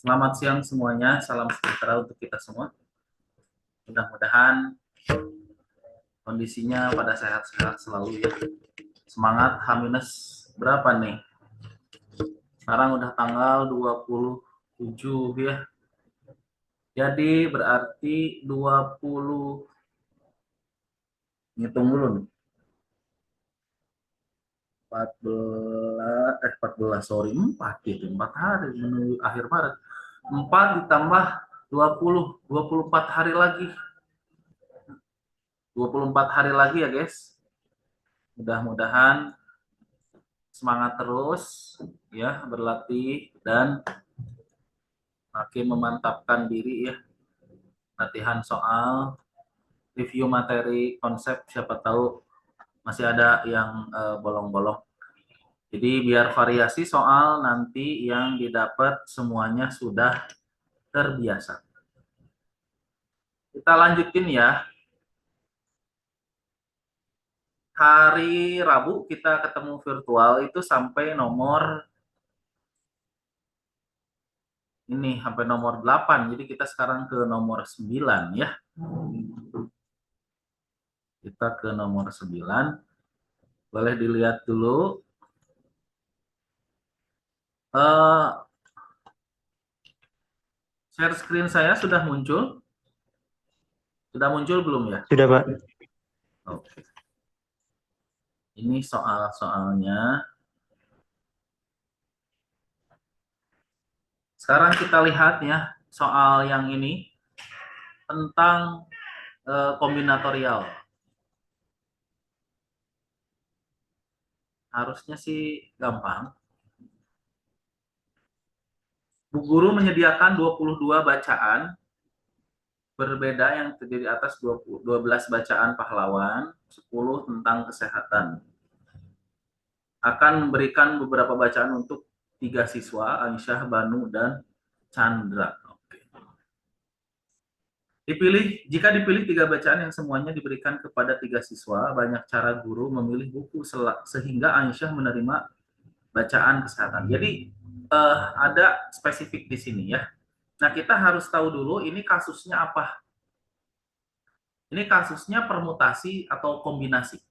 Selamat siang semuanya, salam sejahtera untuk kita semua. Mudah-mudahan kondisinya pada sehat-sehat selalu ya. Semangat H- berapa nih? Sekarang udah tanggal 27 ya. Jadi berarti 20, ngitung dulu nih. 14, sorry, 4 gitu, 4 hari menuju akhir Maret. 4 ditambah 24 hari lagi. 24 hari lagi ya guys. Mudah-mudahan semangat terus ya berlatih dan makin memantapkan diri ya, latihan soal, review materi konsep, siapa tahu masih ada yang bolong-bolong. Jadi biar variasi soal nanti yang didapat semuanya sudah terbiasa. Kita lanjutin ya. Hari Rabu kita ketemu virtual itu sampai nomor ini, sampai nomor 8. Jadi kita sekarang ke nomor 9 ya. Kita ke nomor 9. Boleh dilihat dulu. Share screen saya sudah muncul? Sudah muncul belum ya? Sudah, Pak. Oke. Ini soal-soalnya. Sekarang kita lihat ya, soal yang ini tentang kombinatorial. Harusnya sih gampang. Bu Guru menyediakan 22 bacaan berbeda yang terdiri atas 12 bacaan pahlawan, 10 tentang kesehatan. Akan memberikan beberapa bacaan untuk 3 siswa, Aisyah, Banu, dan Chandra. Jika dipilih 3 bacaan yang semuanya diberikan kepada 3 siswa, banyak cara guru memilih buku sehingga Aisyah menerima bacaan kesehatan. Jadi ada spesifik di sini ya. Nah, kita harus tahu dulu ini kasusnya apa. Ini kasusnya permutasi atau kombinasi.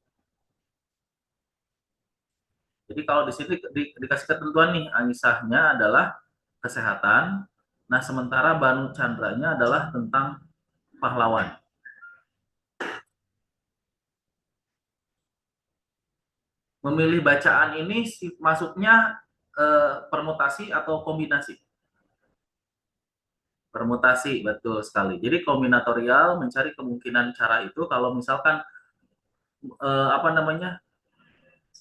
Jadi kalau di sini dikasih ketentuan nih, Aisyahnya adalah kesehatan. Nah, sementara Banu Chandranya adalah tentang pahlawan. Memilih bacaan ini masuknya permutasi atau kombinasi? Permutasi, betul sekali. Jadi kombinatorial mencari kemungkinan cara itu kalau misalkan apa namanya,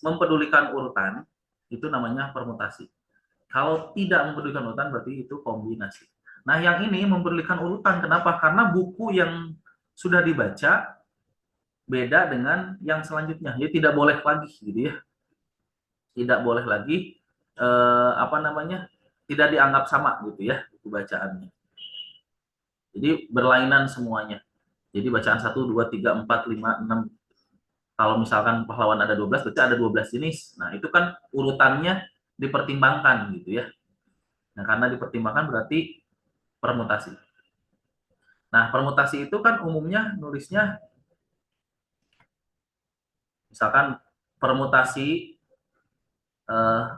mempedulikan urutan, itu namanya permutasi. Kalau tidak mempedulikan urutan berarti itu kombinasi. Nah, yang ini mempedulikan urutan, kenapa? Karena buku yang sudah dibaca beda dengan yang selanjutnya. Jadi tidak boleh lagi gitu ya. Tidak boleh lagi apa namanya? Tidak dianggap sama gitu ya buku bacaannya. Jadi berlainan semuanya. Jadi bacaan 1, 2, 3, 4, 5, 6. Kalau misalkan pahlawan ada 12, berarti ada 12 jenis. Nah, itu kan urutannya dipertimbangkan gitu ya. Nah, karena dipertimbangkan berarti permutasi. Nah, permutasi itu kan umumnya nulisnya misalkan permutasi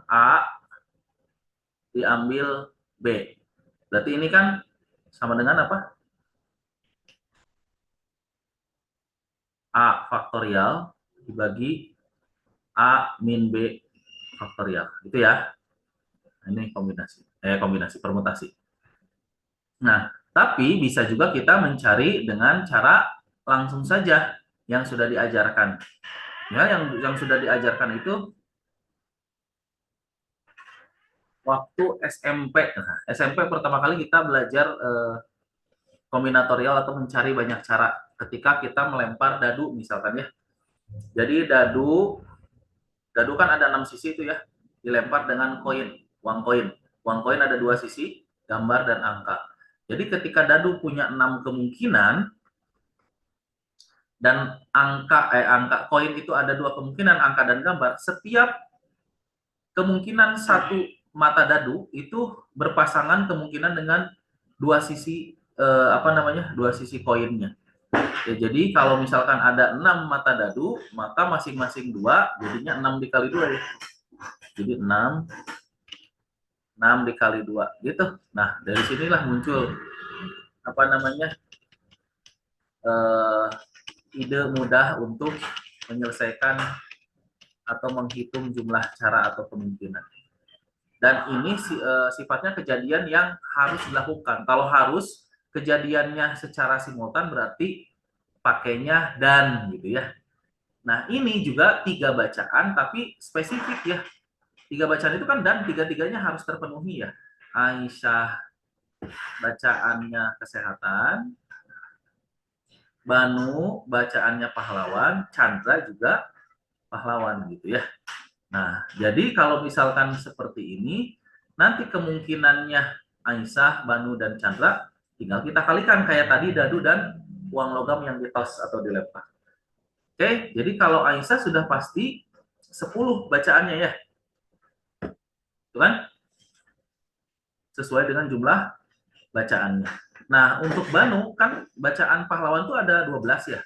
A diambil B. Berarti ini kan sama dengan apa? A faktorial dibagi A min B faktorial. Itu ya. Ini kombinasi permutasi. Nah, tapi bisa juga kita mencari dengan cara langsung saja yang sudah diajarkan. Ya, yang sudah diajarkan itu waktu SMP. Nah, SMP pertama kali kita belajar kombinatorial atau mencari banyak cara ketika kita melempar dadu misalkan ya. Jadi dadu kan ada 6 sisi itu ya, dilempar dengan koin, uang koin. Uang koin ada 2 sisi, gambar dan angka. Jadi ketika dadu punya 6 kemungkinan dan angka koin itu ada 2 kemungkinan, angka dan gambar, setiap kemungkinan satu mata dadu itu berpasangan kemungkinan dengan dua sisi dua sisi koinnya. Ya, jadi kalau misalkan ada 6 mata dadu, maka masing-masing 2, jadinya 6 dikali 2 ya. Jadi 6 dikali 2 gitu. Nah, dari sinilah muncul ide mudah untuk menyelesaikan atau menghitung jumlah cara atau kemungkinan. Dan ini sifatnya kejadian yang harus dilakukan. Kalau harus kejadiannya secara simultan berarti pakainya dan gitu ya. Nah, ini juga 3 bacaan tapi spesifik ya. 3 bacaan itu kan dan tiga-tiganya harus terpenuhi ya. Aisyah bacaannya kesehatan, Banu bacaannya pahlawan, Chandra juga pahlawan gitu ya. Nah, jadi kalau misalkan seperti ini, nanti kemungkinannya Aisyah, Banu, dan Chandra tinggal kita kalikan kayak tadi dadu dan uang logam yang ditos atau dilempar. Oke, jadi kalau Aisyah sudah pasti 10 bacaannya ya. Itu kan? Sesuai dengan jumlah bacaannya. Nah, untuk Banu kan bacaan pahlawan itu ada 12 ya.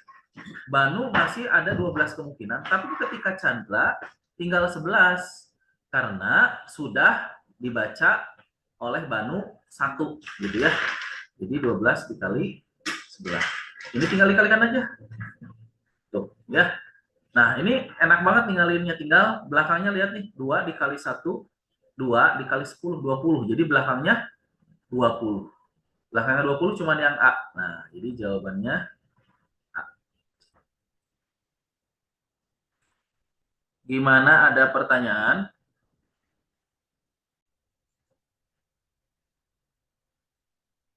Banu masih ada 12 kemungkinan, tapi ketika Chandra tinggal 11 karena sudah dibaca oleh Banu 1 gitu ya. Jadi 12 dikali 11. Ini tinggal dikalikan aja. Tuh, ya. Nah, ini enak banget ninggalinnya, tinggal belakangnya lihat nih, 2 dikali 1, 2 dikali 10, 20. Jadi belakangnya 20. Belakangnya 20 cuma yang A. Nah, jadi jawabannya A. Gimana, ada pertanyaan?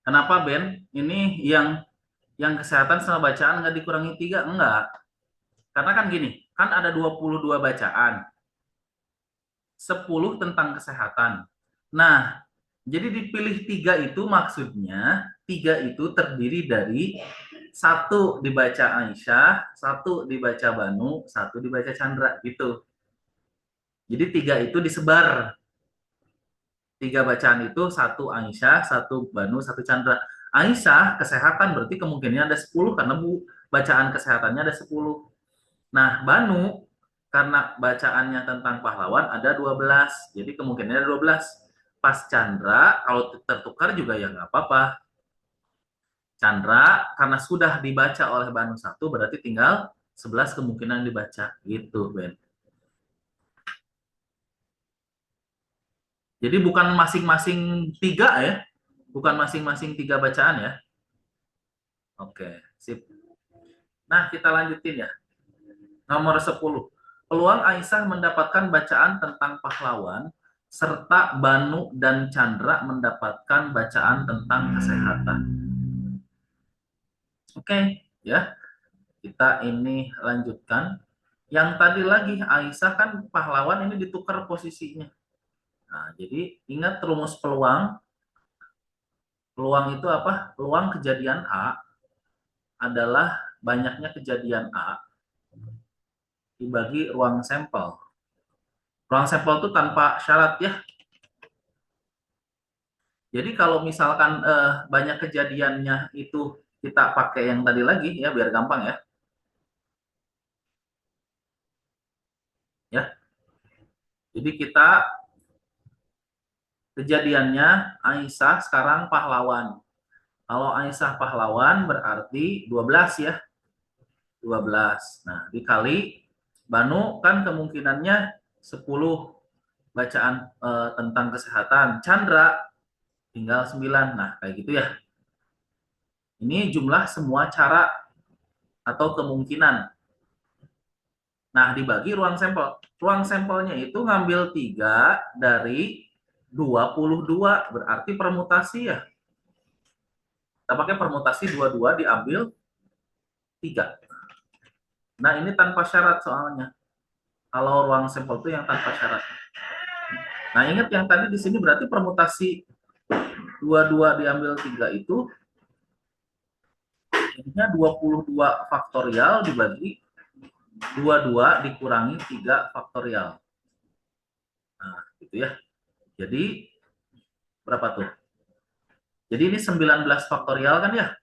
Kenapa Ben? Ini yang kesehatan sama bacaan nggak dikurangi 3? Enggak. Karena kan gini, kan ada 22 bacaan. 10 tentang kesehatan. Nah, jadi dipilih 3 itu maksudnya 3 itu terdiri dari 1 dibaca Aisyah, 1 dibaca Banu, 1 dibaca Chandra gitu. Jadi 3 itu disebar. 3 bacaan itu 1 Aisyah, 1 Banu, 1 Chandra. Aisyah kesehatan berarti kemungkinannya ada 10 karena bacaan kesehatannya ada 10. Nah, Banu karena bacaannya tentang pahlawan ada 12. Jadi kemungkinannya ada 12. Pas Chandra kalau tertukar juga ya nggak apa-apa. Chandra karena sudah dibaca oleh Banu 1 berarti tinggal 11 kemungkinan dibaca gitu, Ben. Jadi bukan masing-masing 3 ya. Bukan masing-masing 3 bacaan ya. Oke, sip. Nah, kita lanjutin ya. Nomor 10. Peluang Aisyah mendapatkan bacaan tentang pahlawan serta Banu dan Chandra mendapatkan bacaan tentang kesehatan. Oke, ya. Kita ini lanjutkan. Yang tadi lagi Aisyah kan pahlawan ini ditukar posisinya. Nah, jadi ingat rumus peluang. Peluang itu apa? Peluang kejadian A adalah banyaknya kejadian A dibagi ruang sampel. Ruang sampel itu tanpa syarat ya. Jadi kalau misalkan banyak kejadiannya itu kita pakai yang tadi lagi ya biar gampang ya. Ya. Jadi kita kejadiannya Aisyah sekarang pahlawan. Kalau Aisyah pahlawan berarti 12 ya. 12. Nah, dikali Banu kan kemungkinannya 10 bacaan tentang kesehatan. Chandra tinggal 9. Nah, kayak gitu ya. Ini jumlah semua cara atau kemungkinan. Nah, dibagi ruang sampel. Ruang sampelnya itu ngambil 3 dari 22, berarti permutasi ya. Kita pakai permutasi 22 diambil 3. Nah, ini tanpa syarat soalnya. Kalau ruang sampel itu yang tanpa syarat. Nah, ingat yang tadi di sini berarti permutasi 22 diambil 3 itu jadinya 22 faktorial dibagi 22 dikurangi 3 faktorial. Nah, gitu ya. Jadi berapa tuh? Jadi ini 19 faktorial kan ya?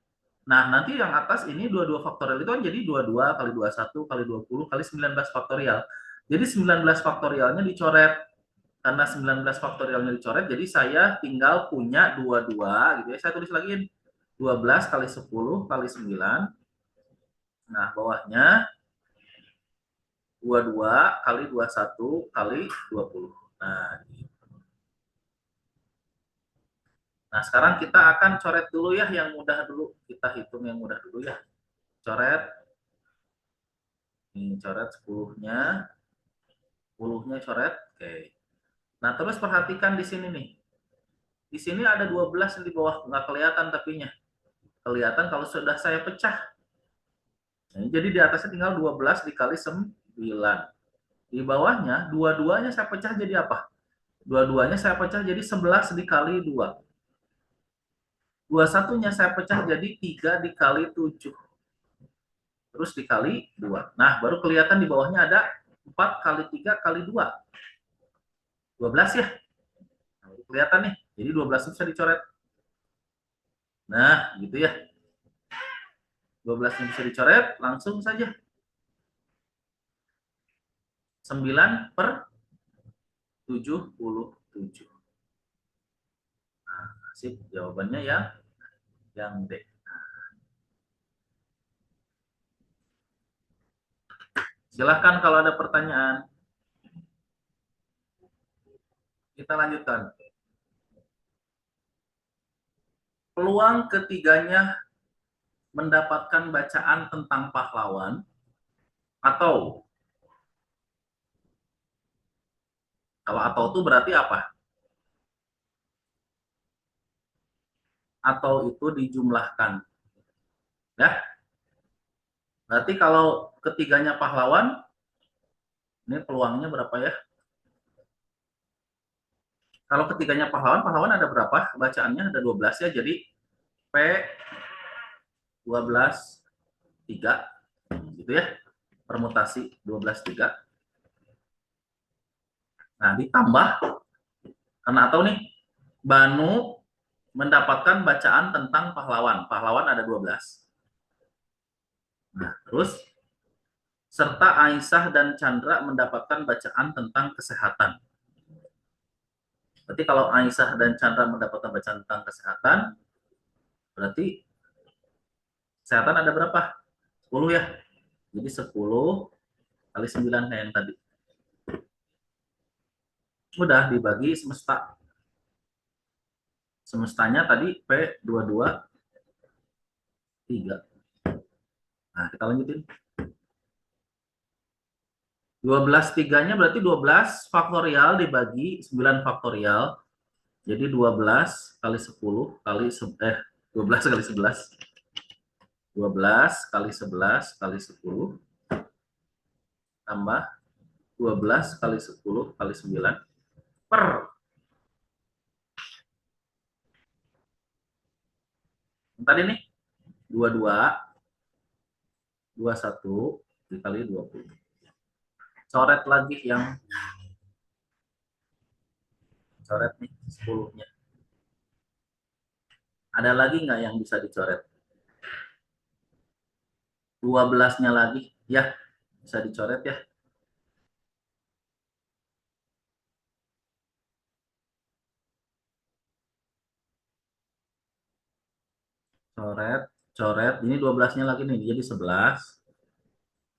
Nah, nanti yang atas ini 22 faktorial itu kan jadi 22 kali 21 kali 20 kali 19 faktorial. Jadi 19 faktorialnya dicoret. Karena 19 faktorialnya dicoret, jadi saya tinggal punya 22 gitu ya. Saya tulis lagi 12 kali 10 kali 9. Nah, bawahnya 22 kali 21 kali 20. Nah, nah, sekarang kita akan coret dulu ya yang mudah dulu. Kita hitung yang mudah dulu ya. Coret. Ini coret 10-nya. 10-nya coret. Oke. Nah, terus perhatikan di sini nih. Di sini ada 12 yang di bawah. Nggak kelihatan tapinya. Kelihatan kalau sudah saya pecah. Nah, jadi di atasnya tinggal 12 dikali 9. Di bawahnya, dua-duanya saya pecah jadi apa? Dua-duanya saya pecah jadi 11 dikali 2. 21-nya saya pecah jadi 3 dikali 7. Terus dikali 2. Nah, baru kelihatan di bawahnya ada 4 kali 3 kali 2. 12 ya. Nah, kelihatan nih. Jadi 12 bisa dicoret. Nah, gitu ya. 12-nya bisa dicoret, langsung saja. 9 per 77. Nah, sip. Jawabannya yang D. Silahkan kalau ada pertanyaan. Kita lanjutkan. Peluang ketiganya mendapatkan bacaan tentang pahlawan atau kalau atau itu berarti apa? Atau itu dijumlahkan. Ya. Berarti kalau ketiganya pahlawan, ini peluangnya berapa ya? Kalau ketiganya pahlawan, pahlawan ada berapa? Bacaannya ada 12 ya. Jadi P 12 3 gitu ya. Permutasi 12 3. Nah, ditambah karena atau nih Banu mendapatkan bacaan tentang pahlawan. Pahlawan ada 12. Nah, terus serta Aisyah dan Chandra mendapatkan bacaan tentang kesehatan. Berarti kalau Aisyah dan Chandra mendapatkan bacaan tentang kesehatan, berarti kesehatan ada berapa? 10 ya. Jadi 10 kali 9 kayak yang tadi. Udah dibagi semesta. Semestanya tadi P22 3. Nah, kita lanjutin. 12 3-nya berarti 12 faktorial dibagi 9 faktorial. Jadi 12 kali 10 kali 12 kali 11. 12 kali 11 kali 10 tambah 12 kali 10 kali 9 per tadi nih 22 21 dikali 20. Coret lagi yang coret nih 10-nya. Ada lagi nggak yang bisa dicoret? 12-nya lagi ya, bisa dicoret ya. Coret, coret. Ini 12-nya lagi nih, jadi 11.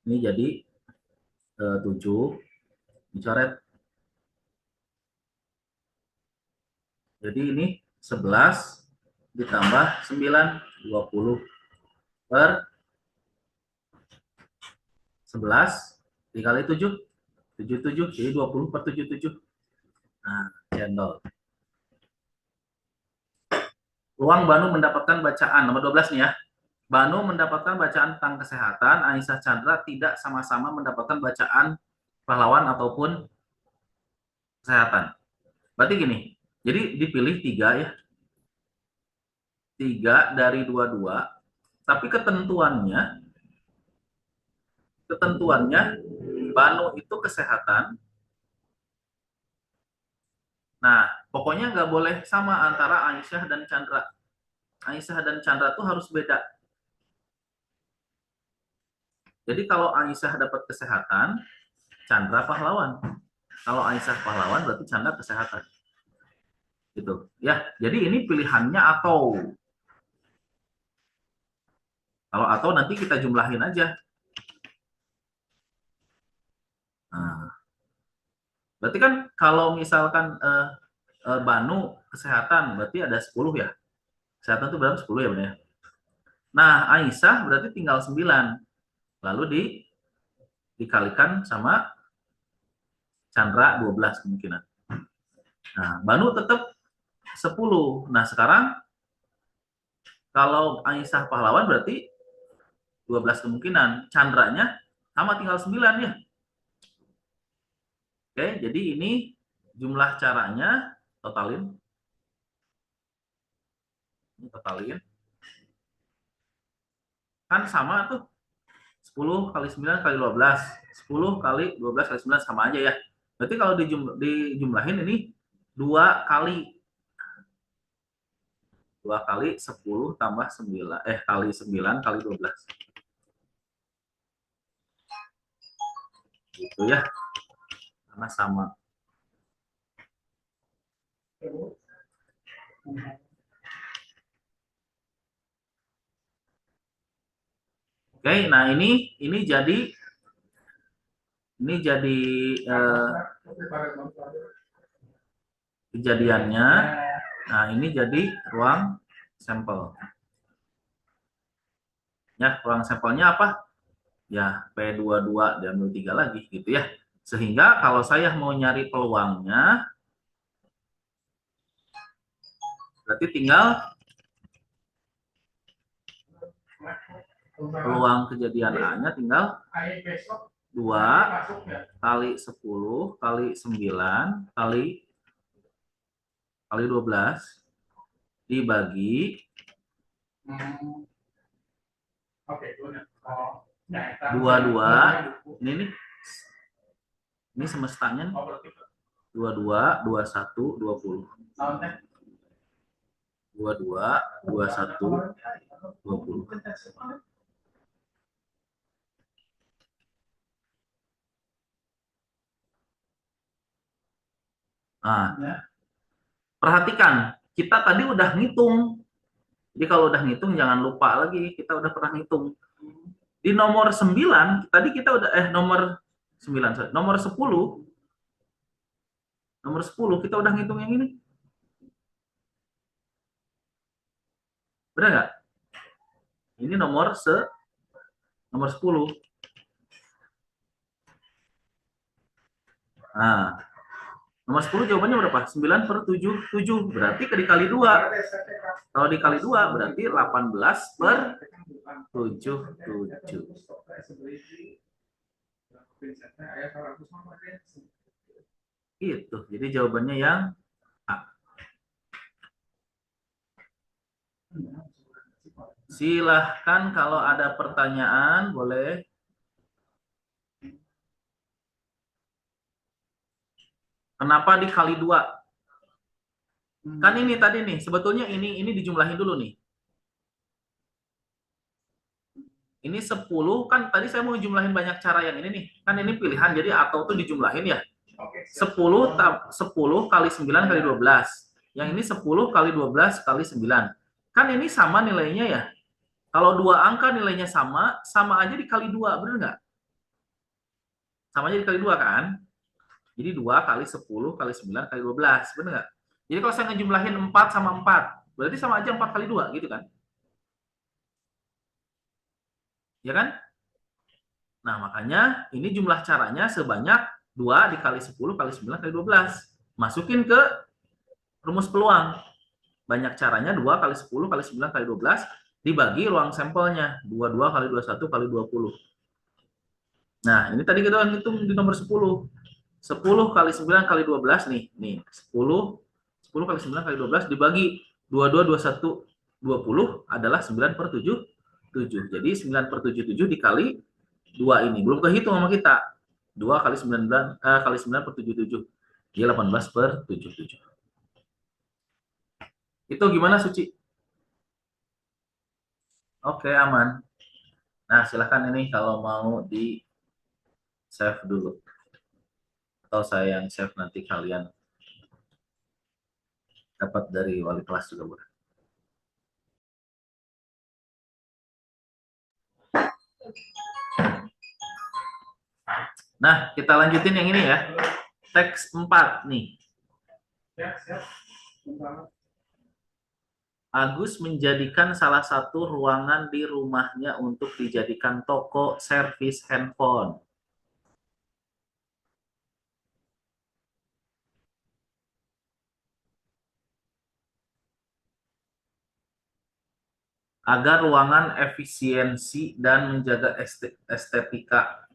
Ini jadi 7. Dicoret. Jadi ini 11 ditambah 9, 20 per 11 dikali 7, 77, jadi 20 per 77. Nah, cendol. Peluang Banu mendapatkan bacaan, nomor 12 nih ya. Banu mendapatkan bacaan tentang kesehatan, Aisyah Chandra tidak sama-sama mendapatkan bacaan pahlawan ataupun kesehatan. Berarti gini, jadi dipilih 3 ya. 3 dari 22, tapi ketentuannya Banu itu kesehatan. Nah, Pokoknya nggak boleh sama antara Aisyah dan Chandra. Aisyah dan Chandra tuh harus beda. Jadi kalau Aisyah dapat kesehatan, Chandra pahlawan. Kalau Aisyah pahlawan berarti Chandra kesehatan. Gitu. Ya, jadi ini pilihannya atau. Kalau atau nanti kita jumlahin aja. Nah, berarti kan kalau misalkan Banu kesehatan berarti ada 10 ya. Kesehatan itu berapa? 10 ya benar ya. Nah, Aisyah berarti tinggal 9. Lalu dikalikan sama Chandra 12 kemungkinan. Nah, Banu tetap 10. Nah, sekarang kalau Aisyah pahlawan berarti 12 kemungkinan. Chandranya sama tinggal 9 ya. Oke, jadi ini jumlah caranya totalin. Ini totalin. Kan sama tuh. 10 kali 9 kali 12. 10 kali 12 kali 9 sama aja ya. Berarti kalau dijumlahin ini 2 kali 2 kali 10 tambah 9 kali 9 kali 12. Gitu ya. Karena sama. Oke, nah ini jadi kejadiannya. Nah, ini jadi ruang sampel. Ya, ruang sampelnya apa? Ya, P22 diambil 3 lagi gitu ya. Sehingga kalau saya mau nyari peluangnya, berarti tinggal peluang kejadian A-nya tinggal 2 kali 10 kali 9 kali 12 dibagi 22. Ini semestanya 22, 21, 20. 22, 21, 20. Nah, perhatikan, kita tadi udah ngitung. Jadi kalau udah ngitung jangan lupa lagi, kita udah pernah ngitung. Di nomor 9, tadi kita udah nomor 9, sorry, nomor 10. Nomor 10 kita udah ngitung yang ini. Benar nggak? Ini nomor 10. Nah, nomor 10 jawabannya berapa? 9 per 7, 7. Berarti dikali 2. Kalau dikali 2 berarti 18 per 7, 7. Itu. Jadi jawabannya yang A. Silahkan kalau ada pertanyaan boleh. Kenapa dikali 2? Kan ini tadi nih, sebetulnya ini dijumlahin dulu nih. Ini 10, kan tadi saya mau jumlahin banyak cara yang ini nih. Kan ini pilihan, jadi atau tuh dijumlahin ya. 10 kali 9 kali 12. Yang ini 10 kali 12 kali 9. Kan ini sama nilainya ya. Kalau dua angka nilainya sama aja dikali 2, bener nggak? Sama aja dikali 2 kan? Jadi 2 kali 10 kali 9 kali 12, bener nggak? Jadi kalau saya ngejumlahin 4 sama 4, berarti sama aja 4 kali 2, gitu kan? Ya kan? Nah, makanya ini jumlah caranya sebanyak 2 dikali 10 kali 9 kali 12. Masukin ke rumus peluang. Banyak caranya 2 kali 10 kali 9 kali 12 dibagi ruang sampelnya. 22 kali 21 kali 20. Nah, ini tadi kita hitung di nomor 10. 10 kali 9 kali 12 nih. Nih, 10 kali 9 kali 12 dibagi 22, 21, 20 adalah 9 per 7, 7. Jadi 9 per 7, 7 dikali 2 ini. Belum kehitung sama kita. 2 kali 9 per 7, 7. Jadi 18 per 7, 7. Itu gimana, Suci? Oke, aman. Nah, silahkan ini kalau mau di save dulu. Atau saya yang save, nanti kalian dapat dari wali kelas juga boleh. Nah, kita lanjutin yang ini ya. Teks 4 nih. Agus menjadikan salah satu ruangan di rumahnya untuk dijadikan toko servis handphone. Agar ruangan efisiensi dan menjaga estetika.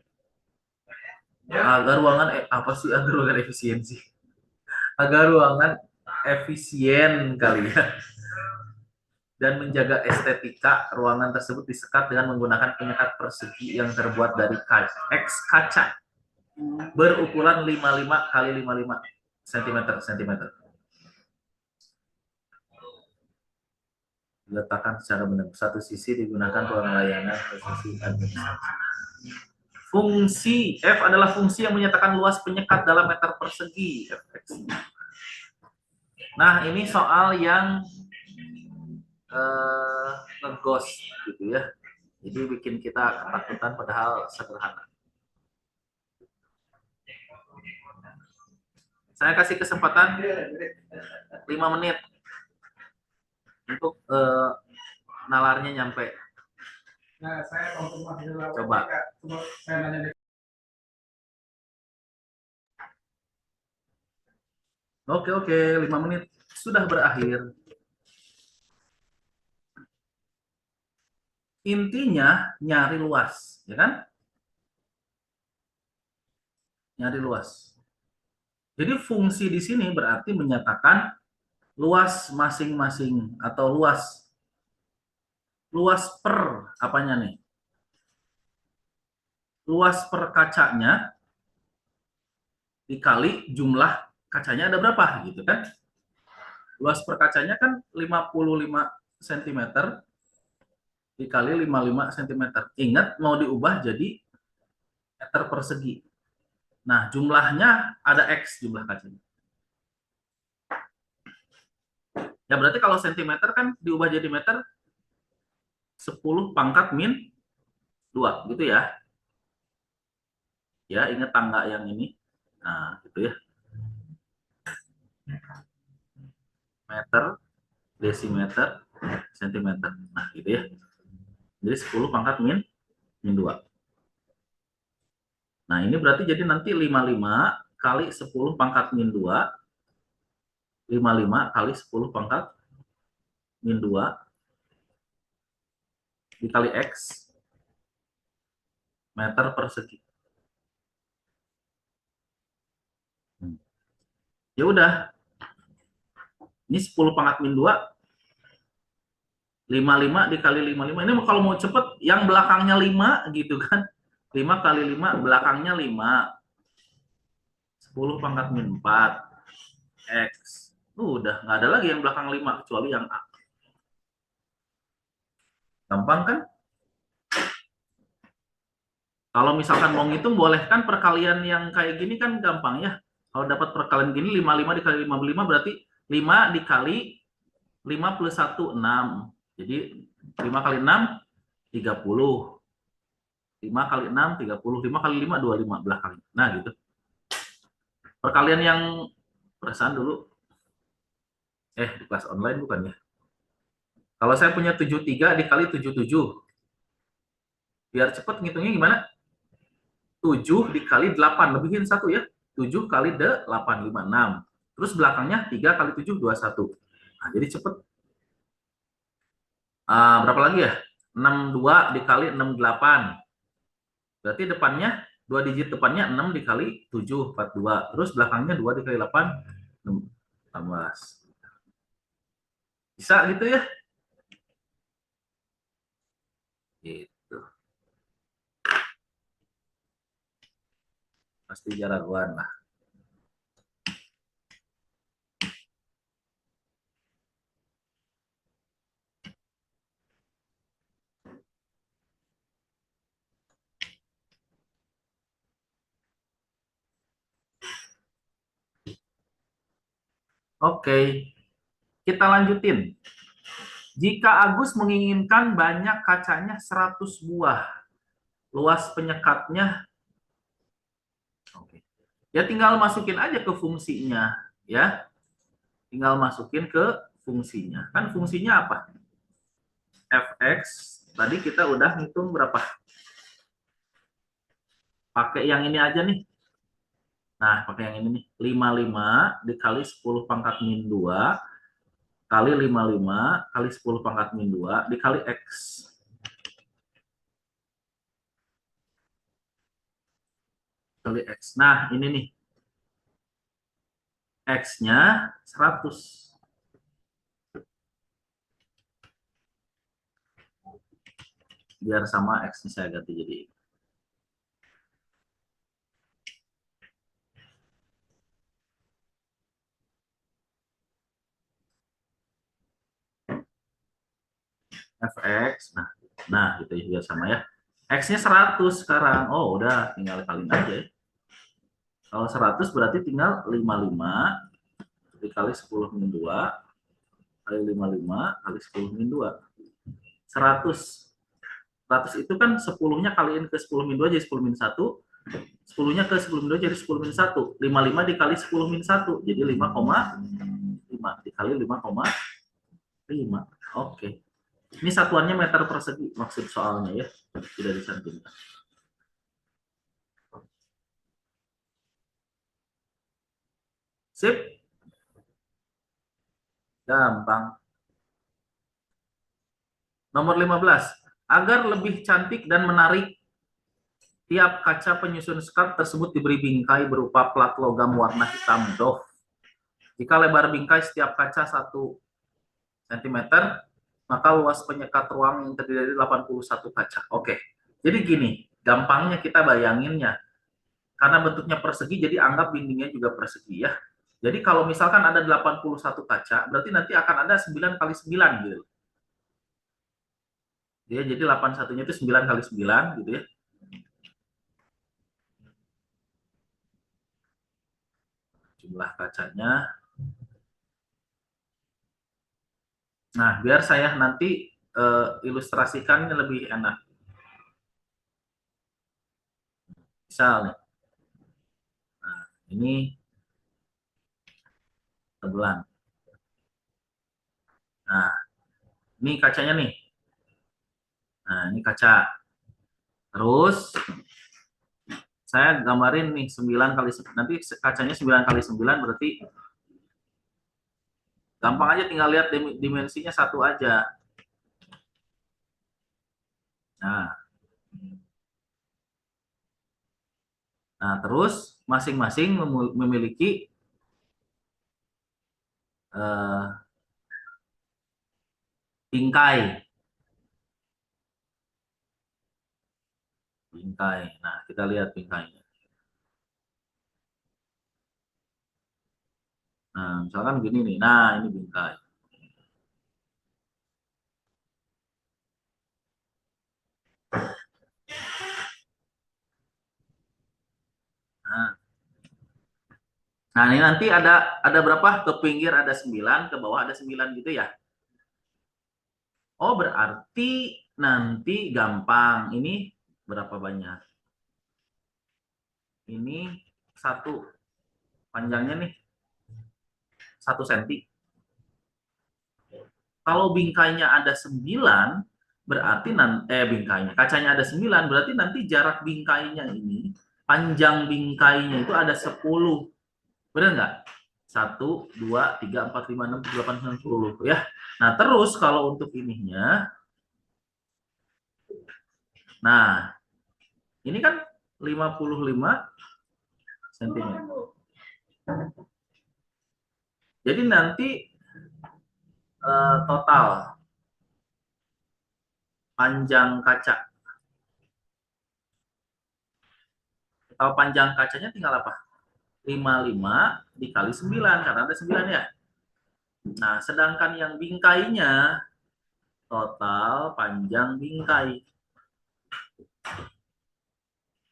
Agar ruangan apa sih agar ruangan efisiensi? Agar ruangan efisien kali ya. Dan menjaga estetika ruangan tersebut disekat dengan menggunakan penyekat persegi yang terbuat dari kaca berukuran 55 kali 55 cm. Diletakkan secara benar. Satu sisi digunakan ruang layanan, posisi administrasi. Fungsi F adalah fungsi yang menyatakan luas penyekat dalam meter persegi. Nah, ini soal yang ngegos gitu ya. Jadi bikin kita ketakutan padahal sederhana. Saya kasih kesempatan 5 menit untuk nalarnya nyampe. Nah, saya konfirmasi dulu. Coba. Saya nanya. Oke, 5 menit sudah berakhir. Intinya nyari luas, ya kan? Nyari luas. Jadi fungsi di sini berarti menyatakan luas masing-masing atau luas per apanya nih? Luas per kacanya dikali jumlah kacanya ada berapa gitu kan? Luas per kacanya kan 55 cm dikali 55 cm. Ingat mau diubah jadi meter persegi. Nah, jumlahnya ada X jumlah kacanya. Ya berarti kalau sentimeter kan diubah jadi meter 10 pangkat min 2 gitu ya. Ya, ingat tangga yang ini. Nah, gitu ya. Meter, desimeter, sentimeter. Nah, gitu ya. Jadi 10 pangkat min 2. Nah, ini berarti jadi nanti 55 kali 10 pangkat min 2. 55 kali 10 pangkat min 2 dikali X meter persegi. Ya udah, ini 10 pangkat min 2, 55 dikali 55. Ini kalau mau cepet, yang belakangnya 5 gitu kan. 5 kali 5, belakangnya 5. 10 pangkat min 4, X. Udah, nggak ada lagi yang belakang 5, kecuali yang A. Gampang kan? Kalau misalkan mau ngitung, boleh kan perkalian yang kayak gini kan gampang ya. Kalau dapat perkalian gini, 55 dikali 55 berarti 5 dikali 5 plus 1, 6. Jadi 5 kali 6, 30. 5 kali 6, 30. 5 kali 5, 25 belakang. Nah, gitu. Perkalian yang perasaan dulu. Di kelas online bukan ya? Kalau saya punya 73 dikali 77. Biar cepat ngitungnya gimana? 7 dikali 8. Lebihin 1 ya. 7 kali 8, 5, 6. Terus belakangnya 3 kali 7, 21. Nah, jadi cepet. Berapa lagi ya? 62 dikali 68. Berarti depannya, 2 digit depannya 6 dikali 7, 42. Terus belakangnya 2 dikali 8, 16. Bisa gitu ya? Gitu. Pasti jagoan lah. Oke, kita lanjutin. Jika Agus menginginkan banyak kacanya 100 buah, luas penyekatnya, oke. Ya tinggal masukin aja ke fungsinya, ya. Tinggal masukin ke fungsinya. Kan fungsinya apa? Fx, tadi kita udah ngitung berapa? Pakai yang ini aja nih. Nah, pakai yang ini nih. 55 dikali 10 pangkat min 2 kali 55 kali 10 pangkat min 2 dikali X. Kali X. Nah, ini nih. X-nya 100. Biar sama X-nya saya ganti jadi Fx. Nah itu juga sama ya. X-nya 100 sekarang. Oh, udah tinggal kaliin aja ya. Kalau 100 berarti tinggal 55 dikali 10 min 2 kali 55 kali 10 min 2. 100. 100 itu kan 10-nya kaliin ke 10 min 2 jadi 10 min 1. 10-nya ke 10 min 2 jadi 10 min 1. 55 dikali 10 min 1 jadi 5,5 dikali 5,5. Oke. Ini satuannya meter persegi maksud soalnya ya. Tidak dicantumkan. Sip. Gampang. Nomor 15. Agar lebih cantik dan menarik, tiap kaca penyusun skat tersebut diberi bingkai berupa plat logam warna hitam doff. Jika lebar bingkai setiap kaca 1 cm, maka luas penyekat ruang yang terdiri dari 81 kaca. Oke, jadi gini, gampangnya kita bayanginnya. Karena bentuknya persegi, jadi anggap dindingnya juga persegi ya. Jadi kalau misalkan ada 81 kaca, berarti nanti akan ada 9 kali 9 gitu. Ya, jadi 81-nya itu 9 kali 9 gitu ya. Jumlah kacanya. Nah, biar saya nanti ilustrasikan ini lebih enak. Misalnya, nah, ini tebelan. Nah, ini kacanya nih. Nah, ini kaca. Terus saya gambarin nih 9 kali nanti kacanya 9 kali 9 berarti gampang aja tinggal lihat dimensinya satu aja. Nah, terus masing-masing memiliki bingkai. Bingkai. Nah, kita lihat bingkainya. Nah, misalkan gini nih. Nah, ini bingkai. Nah, ini nanti ada berapa? Ke pinggir ada 9, ke bawah ada 9 gitu ya. Oh, berarti nanti gampang. Ini berapa banyak? Ini 1 panjangnya nih 1 cm. Kalau bingkainya ada 9, berarti bingkainya, kacanya ada 9, berarti nanti jarak bingkainya ini, panjang bingkainya itu ada 10. Benar nggak? 1, 2, 3, 4, 5, 6, 7, 8, 9, 10 ya. Nah, terus kalau untuk ininya, nah, ini kan 55 cm. Jadi nanti total panjang kaca. Total panjang kacanya tinggal apa? 55 dikali 9 karena ada 9 ya. Nah, sedangkan yang bingkainya total panjang bingkai.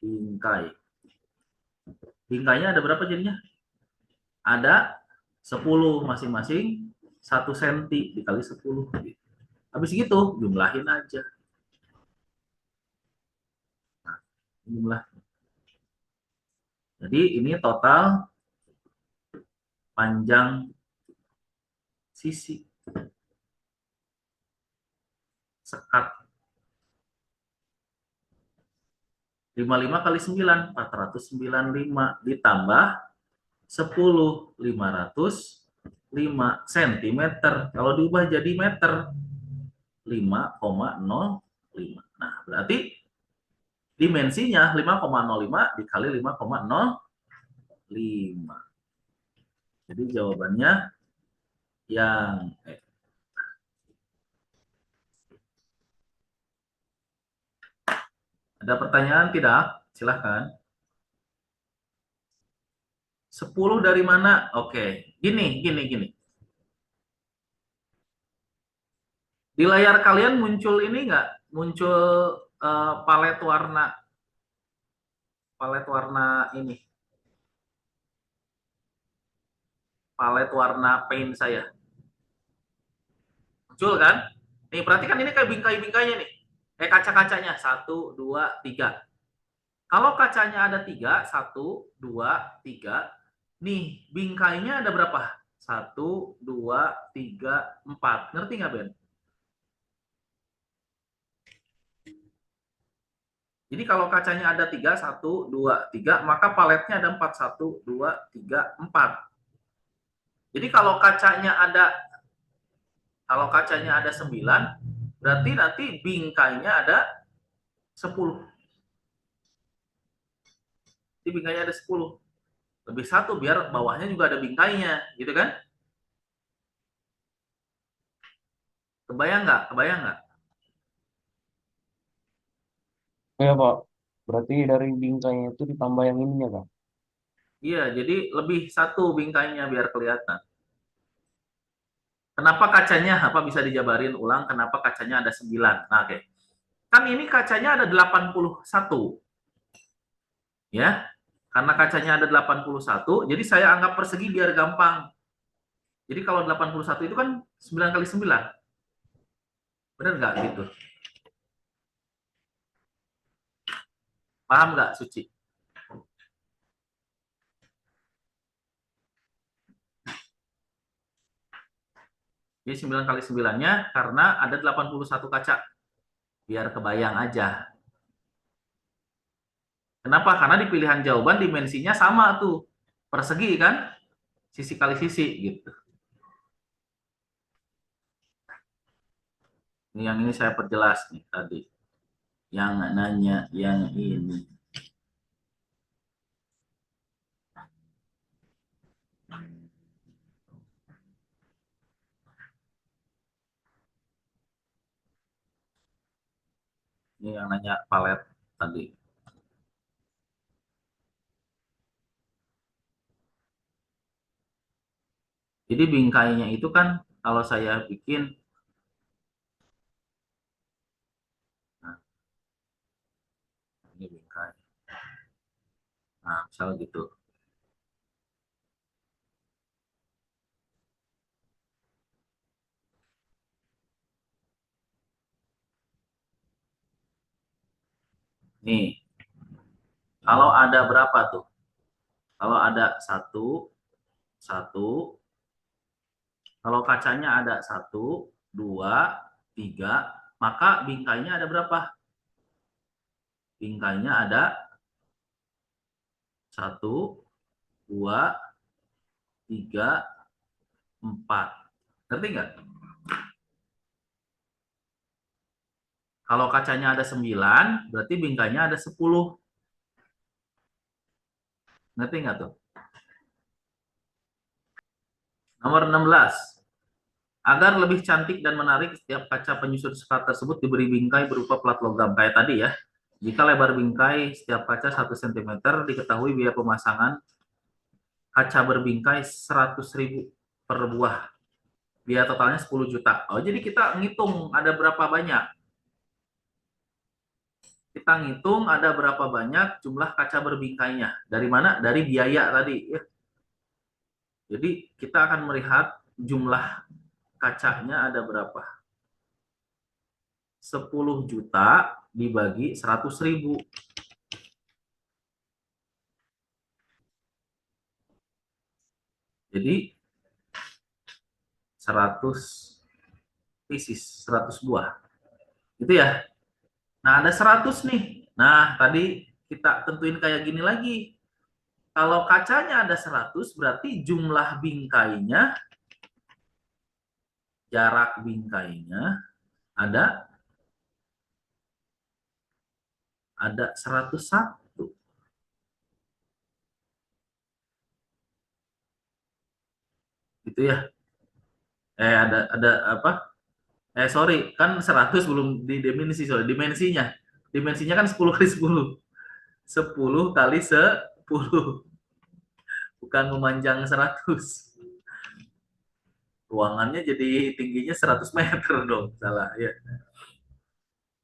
Bingkai. Bingkainya ada berapa jadinya? Ada 10 masing-masing 1 senti dikali 10. Habis gitu jumlahin aja. Nah, jumlah. Jadi ini total panjang sisi sekat 55 kali 9, 495 ditambah 10, 505 cm. Kalau diubah jadi meter, 5,05. Nah, berarti dimensinya 5,05 dikali 5,05. Jadi jawabannya yang Ada pertanyaan tidak? Silahkan. 10 dari mana? Oke, gini. Di layar kalian muncul ini nggak? Muncul palet warna ini, palet warna paint saya. Muncul kan? Nih, perhatikan ini kayak bingkai-bingkainya nih. Kayak kaca-kacanya. 1, 2, 3. Kalau kacanya ada 3, 1, 2, 3. Nih, bingkainya ada berapa? 1, 2, 3, 4. Ngerti nggak, Ben? Jadi kalau kacanya ada 3, 1, 2, 3, maka paletnya ada 4, 1, 2, 3, 4. Jadi kalau kacanya ada 9, berarti nanti bingkainya ada 10. Jadi bingkainya ada 10. Lebih 1 biar bawahnya juga ada bingkainya, gitu kan? Kebayang nggak? Kebayang nggak? Ya Pak, berarti dari bingkainya itu ditambah yang ininya Kak. Iya, jadi lebih 1 bingkainya biar kelihatan. Kenapa kacanya? Apa bisa dijabarin ulang? Kenapa kacanya ada 9? Nah, oke. Kan ini kacanya ada 81. Ya, karena kacanya ada 81, jadi saya anggap persegi biar gampang. Jadi kalau 81 itu kan 9 kali 9. Benar nggak gitu? Paham nggak, Suci? Jadi 9 kali 9-nya karena ada 81 kaca. Biar kebayang aja. Kenapa? Karena di pilihan jawaban dimensinya sama tuh. Persegi kan? Sisi kali sisi gitu. Ini yang ini saya perjelas nih tadi. Yang nanya yang ini. Ini yang nanya palet tadi. Jadi bingkainya itu kan kalau saya bikin, nah, ini bingkai. Nah, misal gitu. Nih, kalau ada berapa tuh? Kalau ada satu, satu, kalau kacanya ada satu, dua, tiga, maka bingkainya ada berapa? Bingkainya ada satu, dua, tiga, empat. Ngerti nggak? Kalau kacanya ada 9, berarti bingkainya ada 10. Ngerti nggak tuh? Nomor 16. Agar lebih cantik dan menarik, setiap kaca penyusun sekat tersebut diberi bingkai berupa plat logam. Kayak tadi ya. Jika lebar bingkai setiap kaca 1 cm, diketahui biaya pemasangan kaca berbingkai 100.000 per buah. Biaya totalnya 10 juta. Oh, jadi kita ngitung ada berapa banyak. Kita ngitung ada berapa banyak jumlah kaca berbingkainya. Dari mana? Dari biaya tadi. Ya. Jadi kita akan melihat jumlah kacanya ada berapa. 10 juta dibagi 100.000. Jadi 100 pieces, 100 buah. Gitu ya. Nah, ada 100 nih. Nah, tadi kita tentuin kayak gini lagi. Kalau kacanya ada 100, berarti jumlah bingkainya, jarak bingkainya ada 101. Gitu ya. Ada apa? Sorry, kan 100 belum didimensi, sorry, dimensinya. Dimensinya kan 10 kali 10. 10 kali 10. Bukan memanjang 100. Ruangannya jadi tingginya 100 meter dong. Salah, ya.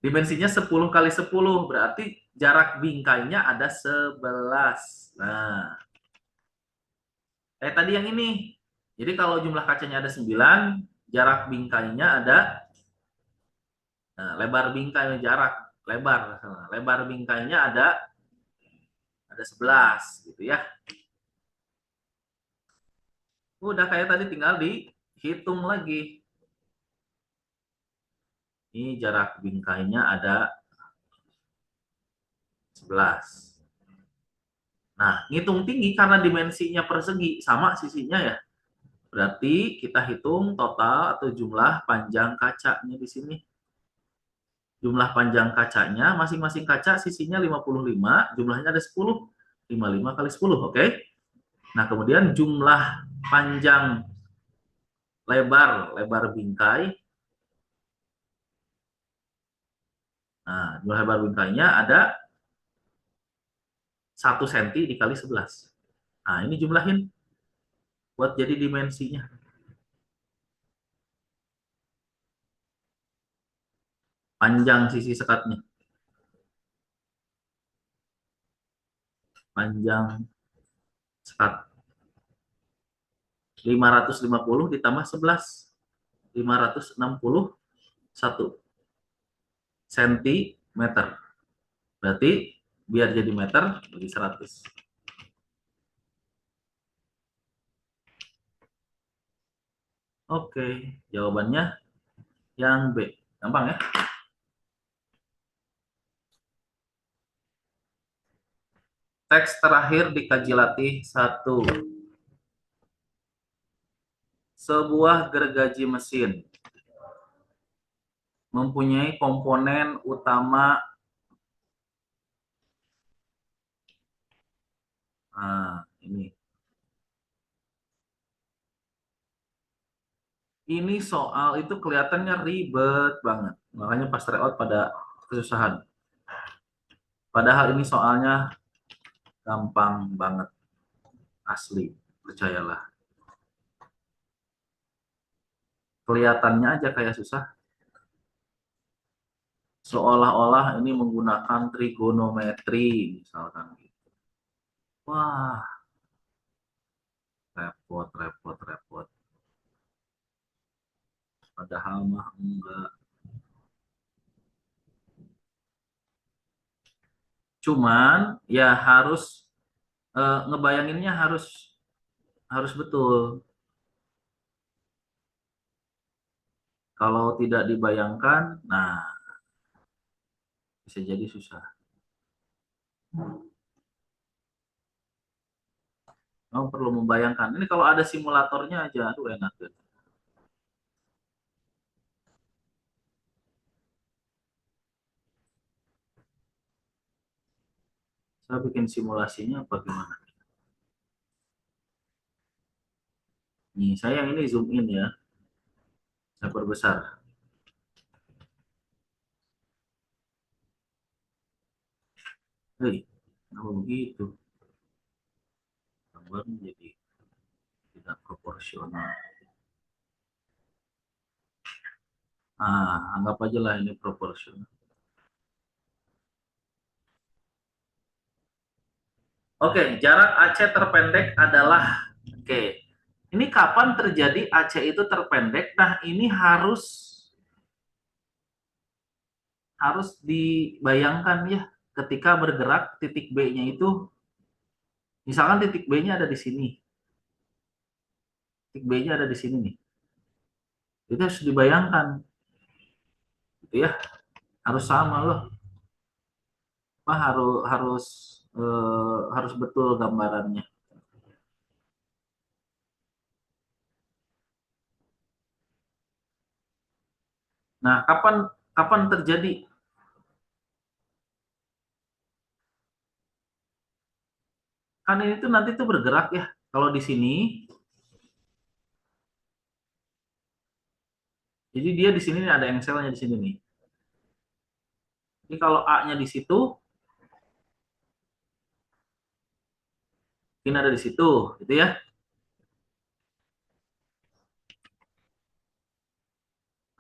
Dimensinya 10 kali 10, berarti jarak bingkainya ada 11. Nah, tadi yang ini. Jadi kalau jumlah kacanya ada 9, jarak bingkainya ada, nah, lebar bingkai, jarak lebar. Lebar bingkainya ada 11 gitu ya. Udah kayak tadi, tinggal dihitung lagi. Ini jarak bingkainya ada 11. Nah, ngitung tinggi karena dimensinya persegi, sama sisinya ya. Berarti kita hitung total atau jumlah panjang kacanya di sini. Jumlah panjang kacanya, masing-masing kaca sisinya 55, jumlahnya ada 10. 55 kali 10, oke? Nah, kemudian jumlah panjang lebar bingkai. Nah, jumlah lebar bingkainya ada 1 cm dikali 11. Nah, ini jumlahin buat jadi dimensinya. Panjang sisi sekatnya. Panjang sekat 550 ditambah 11. 561 sentimeter. Berarti biar jadi meter bagi 100. Oke, jawabannya yang B. Gampang ya? Teks terakhir dikaji latih 1. Sebuah gergaji mesin mempunyai komponen utama. Nah, ini soal itu kelihatannya ribet banget. Makanya pas tryout pada kesusahan. Padahal ini soalnya gampang banget. Asli, percayalah. Kelihatannya aja kayak susah. Seolah-olah ini menggunakan trigonometri, misalkan. Wah, repot, repot, repot. Padahal mah enggak. Cuman ya harus, ngebayanginnya harus harus betul. Kalau tidak dibayangkan, nah bisa jadi susah. Kamu perlu membayangkan. Ini kalau ada simulatornya aja, aduh enak deh. Saya bikin simulasinya bagaimana? Nih, saya yang ini zoom in ya. Saya perbesar. Hei, kenapa begitu? Gambar menjadi tidak proporsional. Anggap aja lah ini proporsional. Oke, jarak AC terpendek adalah, oke, Ini kapan terjadi AC itu terpendek? Nah, ini harus dibayangkan ya, ketika bergerak titik B-nya itu, misalkan titik B-nya ada di sini, titik B-nya ada di sini nih. Itu harus dibayangkan, gitu ya. Harus sama loh. Apa harus betul gambarannya. Nah, kapan kapan terjadi? Kan ini tuh nanti tuh bergerak ya. Kalau di sini, jadi dia di sini nih, ada engselnya di sini nih. Jadi kalau A-nya di situ, ini ada di situ, gitu ya.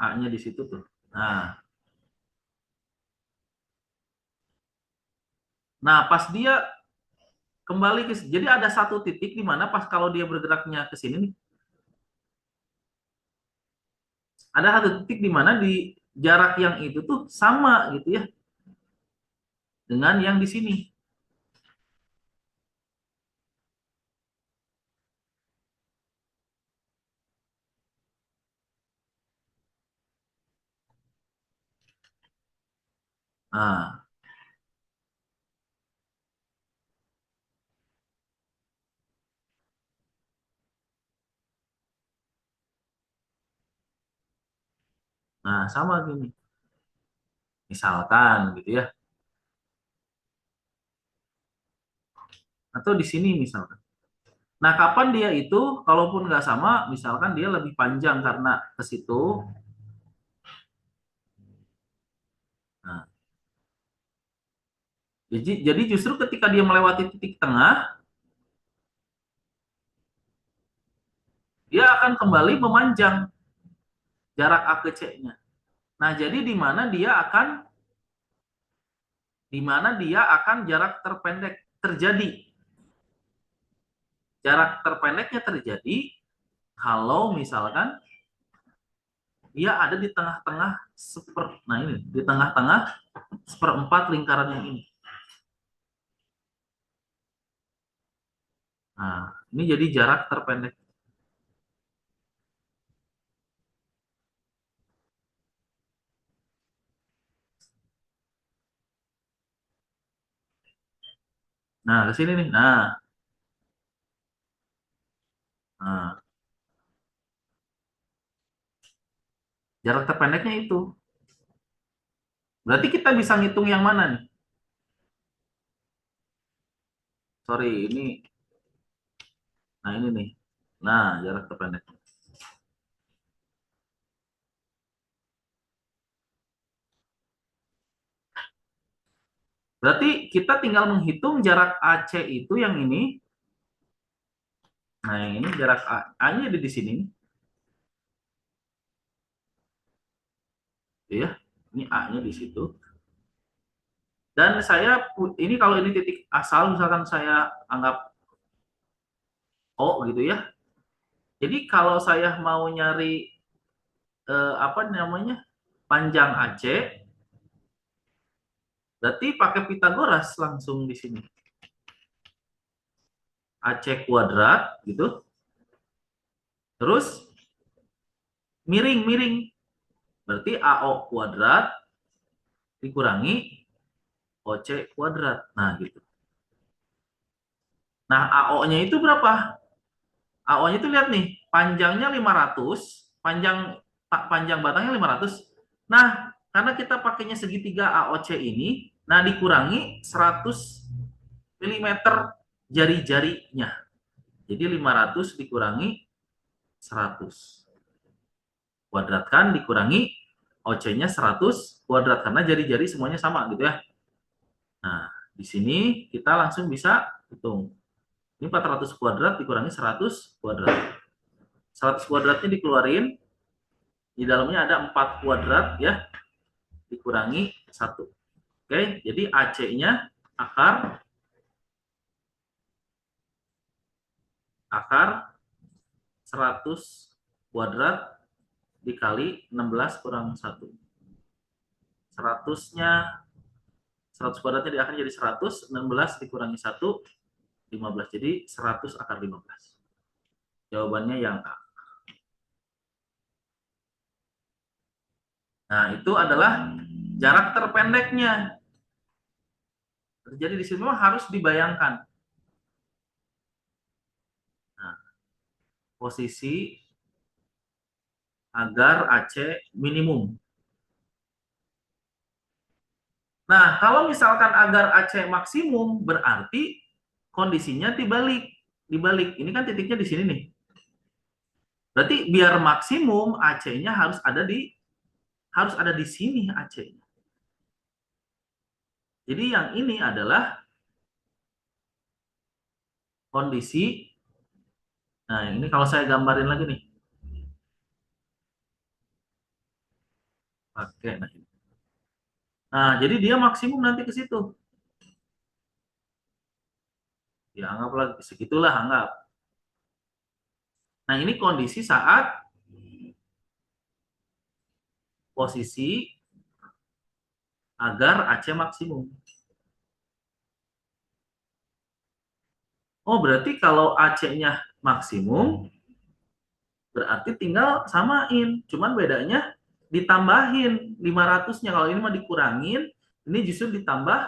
A-nya di situ tuh. Nah, pas dia kembali ke, jadi ada satu titik di mana pas kalau dia bergeraknya ke sini nih, ada satu titik di mana di jarak yang itu tuh sama gitu ya dengan yang di sini. Nah, nah sama gini. Misalkan gitu ya. Atau di sini misalkan. Nah, kapan dia itu, kalaupun nggak sama, misalkan dia lebih panjang karena ke situ. Nah, jadi justru ketika dia melewati titik tengah, dia akan kembali memanjang jarak A ke C-nya. Nah, jadi di mana dia akan jarak terpendek terjadi. Jarak terpendeknya terjadi kalau misalkan dia ada di tengah-tengah nah ini, di tengah-tengah seperempat lingkaran yang ini. Nah, ini jadi jarak terpendek. Nah, ke sini nih. Nah, jarak terpendeknya itu. Berarti kita bisa ngitung yang mana nih? Sorry, ini. Nah, ini nih. Nah, jarak terpendek. Berarti kita tinggal menghitung jarak AC itu yang ini. Nah, yang ini jarak A-nya ada di sini. Ya. Ini A-nya di situ. Dan ini kalau ini titik asal, misalkan saya anggap O gitu ya. Jadi kalau saya mau nyari apa namanya panjang AC, berarti pakai Pitagoras langsung di sini. AC kuadrat gitu. Terus miring-miring. Berarti AO kuadrat dikurangi OC kuadrat. Nah, gitu. Nah, AO-nya itu berapa? AO-nya itu lihat nih, panjangnya 500, panjang batangnya 500. Nah, karena kita pakainya segitiga AOC ini, nah dikurangi 100 mm jari-jarinya. Jadi 500 dikurangi 100. Kuadratkan dikurangi OC-nya 100 kuadrat karena jari-jari semuanya sama gitu ya. Nah, di sini kita langsung bisa hitung. Ini 400 kuadrat dikurangi 100 kuadrat. 100 kuadratnya dikeluarin, di dalamnya ada 4 kuadrat ya, dikurangi 1. Oke, jadi AC-nya akar akar 100 kuadrat dikali 16 kurang 1. 100-nya 100 kuadratnya akan jadi 100, 16 dikurangi 1, 15. Jadi 100 akar 15. Jawabannya yang A. Nah, itu adalah jarak terpendeknya. Jadi di sini memang harus dibayangkan. Nah, posisi agar AC minimum. Nah, kalau misalkan agar AC maksimum, berarti kondisinya dibalik. Dibalik. Ini kan titiknya di sini nih. Berarti biar maksimum AC-nya harus ada di sini AC-nya. Jadi yang ini adalah kondisi. Nah, ini kalau saya gambarin lagi nih. Pakai nah ini. Nah, jadi dia maksimum nanti ke situ. Ya, anggaplah segitulah anggap. Nah, ini kondisi saat posisi agar AC maksimum. Oh, berarti kalau AC-nya maksimum, berarti tinggal samain. Cuman bedanya ditambahin 500-nya. Kalau ini mah dikurangin, ini justru ditambah.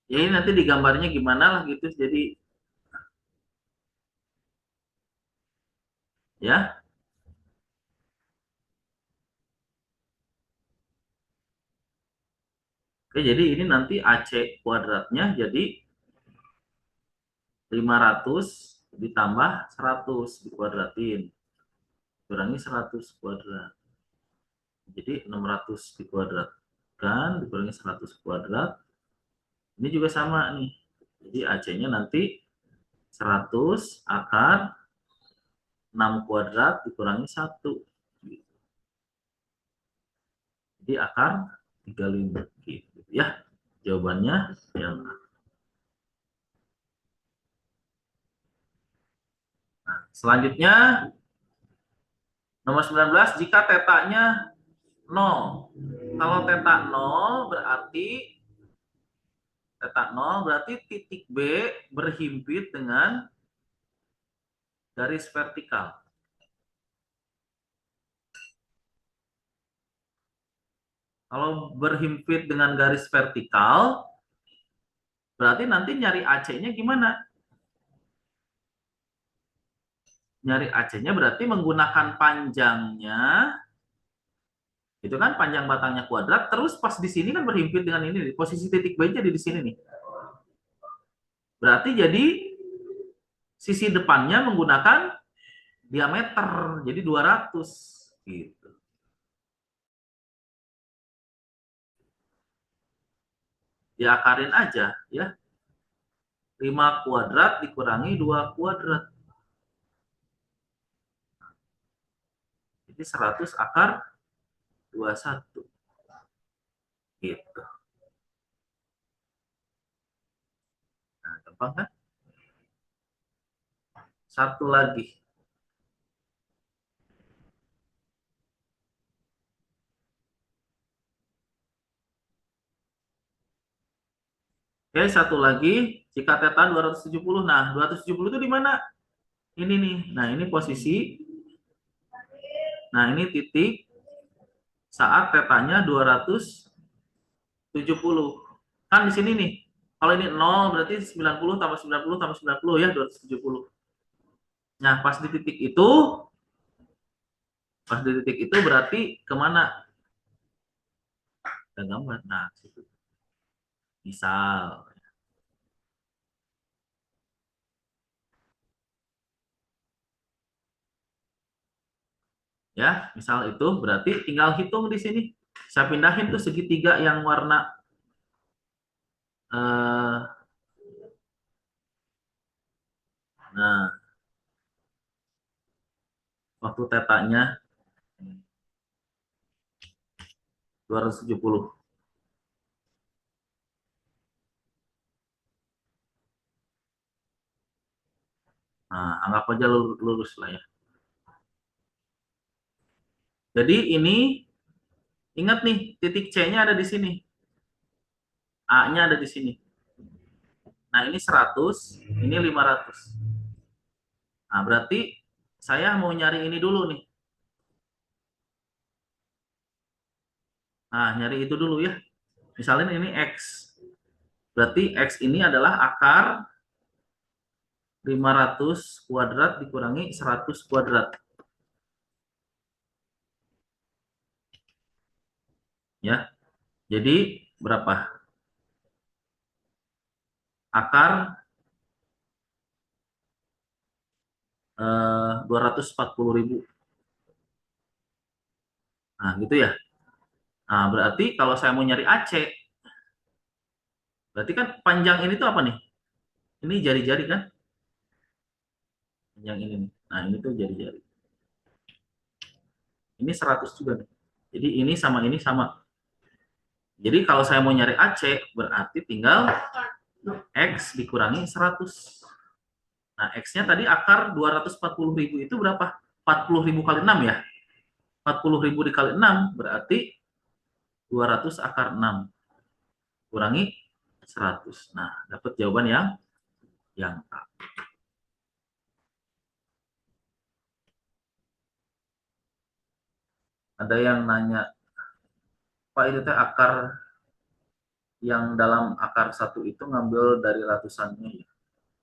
Ya ini nanti digambarnya gimana lah gitu. Jadi ya, oke, jadi ini nanti AC kuadratnya jadi 500 ditambah 100 dikuadratin. Kurangi 100 kuadrat. Jadi 600 dikuadratkan dikurangi 100 kuadrat. Ini juga sama nih. Jadi AC-nya nanti 100 akar 6 kuadrat dikurangi 1. Jadi akar 35 gitu ya. Jawabannya yang A. Nah, selanjutnya nomor 19, jika tetanya 0. Kalau teta 0 berarti titik B berhimpit dengan garis vertikal. Kalau berhimpit dengan garis vertikal, berarti nanti nyari AC-nya gimana? Nyari AC-nya berarti menggunakan panjangnya, itu kan panjang batangnya kuadrat, terus pas di sini kan berhimpit dengan ini, posisi titik B jadi di sini nih. Berarti jadi sisi depannya menggunakan diameter, jadi 200 gitu. Diakarin aja ya. 5 kuadrat dikurangi 2 kuadrat. Jadi 100 akar 21. Gitu. Nah, gampang kan? Satu lagi. Oke, satu lagi. Jika theta 270. Nah, 270 itu di mana? Ini nih. Nah, ini posisi. Nah, ini titik saat tetanya 270. Kan di sini nih. Kalau ini 0 berarti 90 tambah 90 tambah 90 ya 270. Nah, pas di titik itu berarti kemana? Kita gambar. Nah, situ. Misal. Ya, misal itu berarti tinggal hitung di sini. Saya pindahin tuh segitiga yang warna eh, nah, waktu tetanya 270. Nah, anggap aja lurus lah ya. Jadi ini ingat nih, titik C-nya ada di sini. A-nya ada di sini. Nah, ini 100, ini 500. Nah, berarti saya mau nyari ini dulu nih. Nah, nyari itu dulu ya. Misalnya ini X. Berarti X ini adalah akar 500 kuadrat dikurangi 100 kuadrat. Ya. Jadi berapa? Akar 240.000. Nah, gitu ya. Nah, berarti kalau saya mau nyari AC, berarti kan panjang ini tuh apa nih? Ini jari-jari kan? Panjang ini nih. Nah, ini tuh jari-jari. Ini 100 juga nih. Jadi ini sama ini sama. Jadi kalau saya mau nyari AC, berarti tinggal X dikurangi 100. Nah, X-nya tadi akar 240.000 itu berapa? 40.000 kali 6 ya? 40.000 dikali 6 berarti 200 akar 6 kurangi 100. Nah, dapat jawaban yang A. Ada yang nanya, Pak itu teh akar yang dalam akar satu itu ngambil dari ratusannya ya?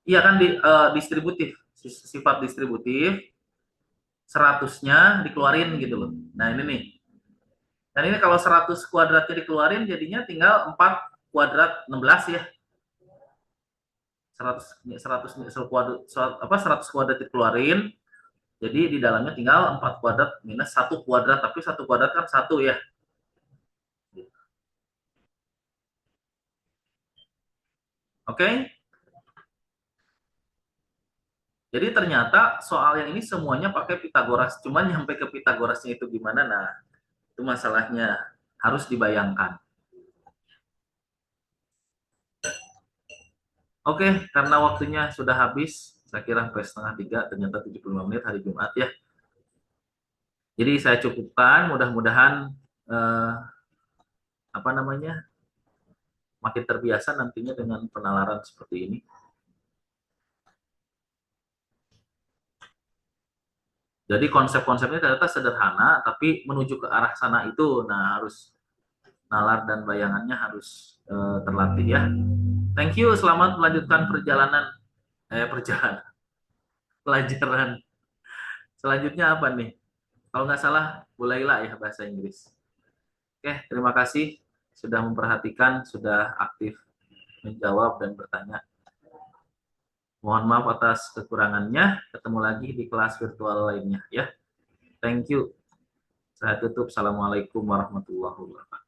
Iya kan distributif, sifat distributif, 100-nya dikeluarin gitu loh. Nah ini nih, dan ini kalau 100 kuadratnya dikeluarin jadinya tinggal 4 kuadrat 16 ya. 100 kuadrat, apa 100 kuadrat dikeluarin, jadi di dalamnya tinggal 4 kuadrat minus 1 kuadrat, tapi 1 kuadrat kan 1 ya. Oke? Jadi ternyata soal yang ini semuanya pakai Pitagoras, cuman nyampe ke Pitagorasnya itu gimana? Nah, itu masalahnya, harus dibayangkan. Oke, karena waktunya sudah habis, saya kira sampai setengah 3, ternyata 75 menit hari Jumat ya. Jadi saya cukupkan, mudah-mudahan eh, apa namanya, makin terbiasa nantinya dengan penalaran seperti ini. Jadi konsep-konsepnya ternyata sederhana, tapi menuju ke arah sana itu, nah harus nalar dan bayangannya harus terlatih ya. Thank you, selamat melanjutkan perjalanan, perjalanan, pelajaran. Selanjutnya apa nih? Kalau nggak salah, mulailah ya bahasa Inggris. Oke, terima kasih sudah memperhatikan, sudah aktif menjawab dan bertanya. Mohon maaf atas kekurangannya. Ketemu lagi di kelas virtual lainnya ya. Thank you. Saya tutup. Assalamualaikum warahmatullahi wabarakatuh.